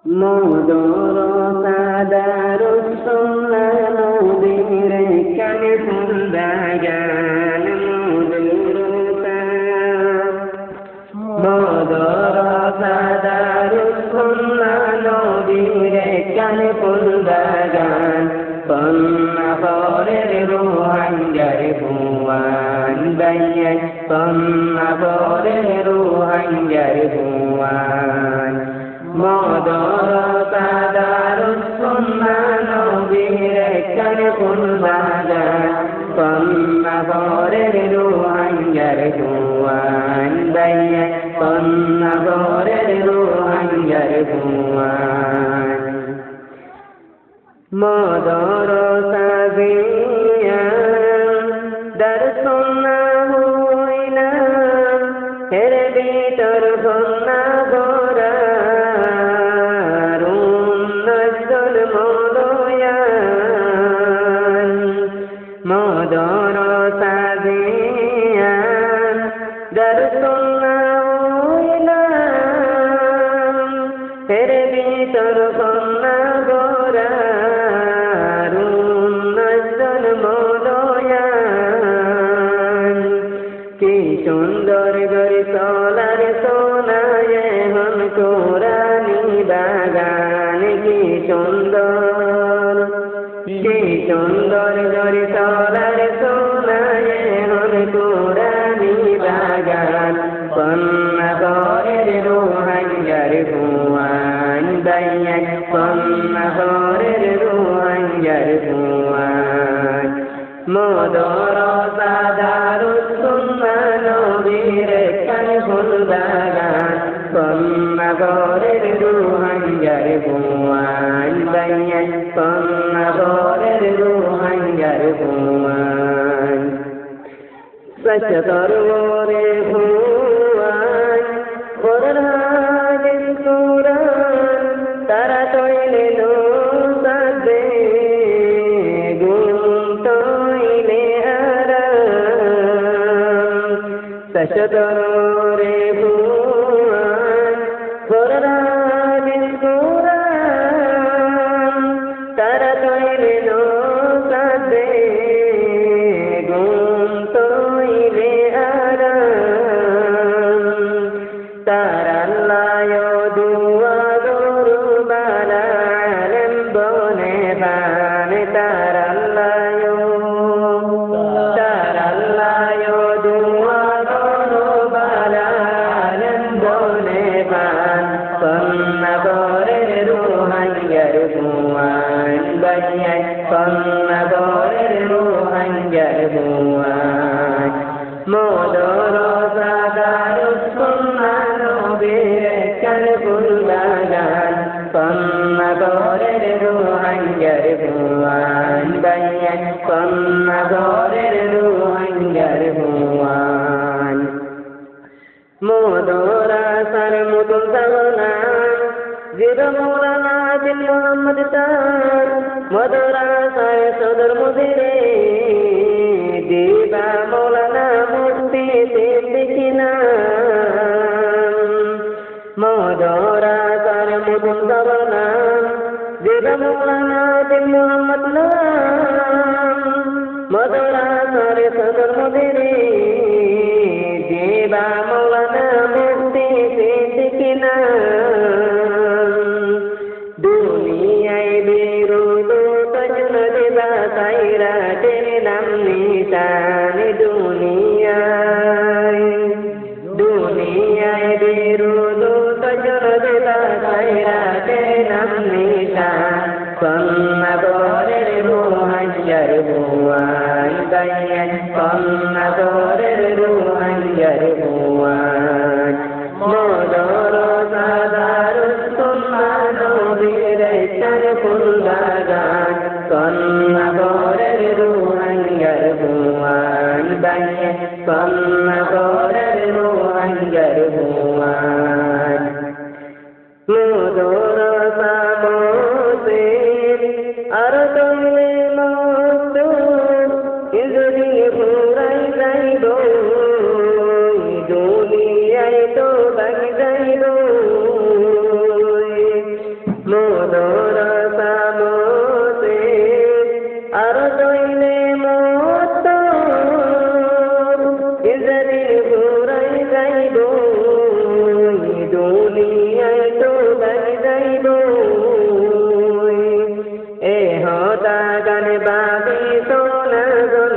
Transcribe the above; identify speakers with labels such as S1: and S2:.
S1: মধুর সাদারুস সুন্নাহ নবীর কানে ফুল বাগান মধুর সাদারুস সুন্নাহ নবীর কানে ফুল বাগান পন্নাপরের রুহাঙ্গার ভুয়ান বাইয়ে পন্নাপরের রুহাঙ্গার ভুয়ান মধুর সাদারুস সুন্নাহ নবীর কানে ফুল বাগান পন্নাপরের রুহাঙ্গার ভুয়ান বাইয়ে পন্নাপরের রুহাঙ্গার ভুয়ান মধুর সাজিয়া দর্শনা হইনা হের ভিতর সন্না গোরা রুন্নজল মদয়ান মধুর সাজিয়া দর্শনা হইনা হের ভিতর সন্না গোরা সুন্দর গরি সোলার সোনায় হম কোরআনি বাগান কি সুন্দর গরি সোলার সোনায় হম কোরআনি বাগান পন্নাপরের রুহাঙ্গার ভুয়ান বাইয়া পন্নাপরের রুহাঙ্গার ভুয়ান মধুর সাদারুস সুন্নাহ নবীর কানে ফুল বাগান পন্নাপরের রুহাঙ্গার ভুয়ান বাইয়া পন্নাপরের রুহাঙ্গার ভুয়ান সচতরে ভুয়ান কোরআন কোরআন তারা তৈলে লো সাদে সচতরে ভুয়ান কোরআন কোরআন তারা তৈলে লো সাদে গুম তৈলে আরাম তারা আল্লাহ দুয়া গুরু বালা আলেম বনে বান তারা আল্লাহ পন্নাপরের রুহাঙ্গার ভুয়ান বাইয়া পন্নাপরের রুহাঙ্গার ভুয়ান মধুর সাদারুস সুন্নাহ নবীর কানে ফুল বাগান পন্নাপরের রুহাঙ্গার ভুয়ান বাইয়া পন্নাপরের রুহাঙ্গার ভুয়ান মধুর সার মুতুন সাগনা জির মৌলানা দিল মোহাম্মদ তার মধুর সার সদর মুদিরে দিবা মৌলানা মুফতি সিদ্দিকিনা মধুর সার মুতুন সাগনা জির মৌলানা দিল মোহাম্মদ নাম মধুর সার সদর মুদিরে দিবা মৌলানা মুফতি সিদ্দিকিনা দুনিয়ায় বিরুদ্ধ তজন দেবা সাইরা তেরে নাম নিশান দুনিয়ায় বিরুদ্ধ তজন দেবা সাইরা তেরে নাম নিশান পন্নাপরের রুহাঙ্গার ভুয়ান বাইয়া পন্নাপরের রুহাঙ্গার ভুয়ান মধুর সাদারুস সুন্নাহ নবীর কানে ফুল বাগান পন্নাপরের রুহাঙ্গার ভুয়ান বাইয়া পন্নাপরের রুহাঙ্গার ভুয়ান মধুর মধুর সামতে আর দইলে মত ইজরি ঘুরাই যাইব দুনিয়ায় তো যাইব এ হতা গান বাবি সোনা গল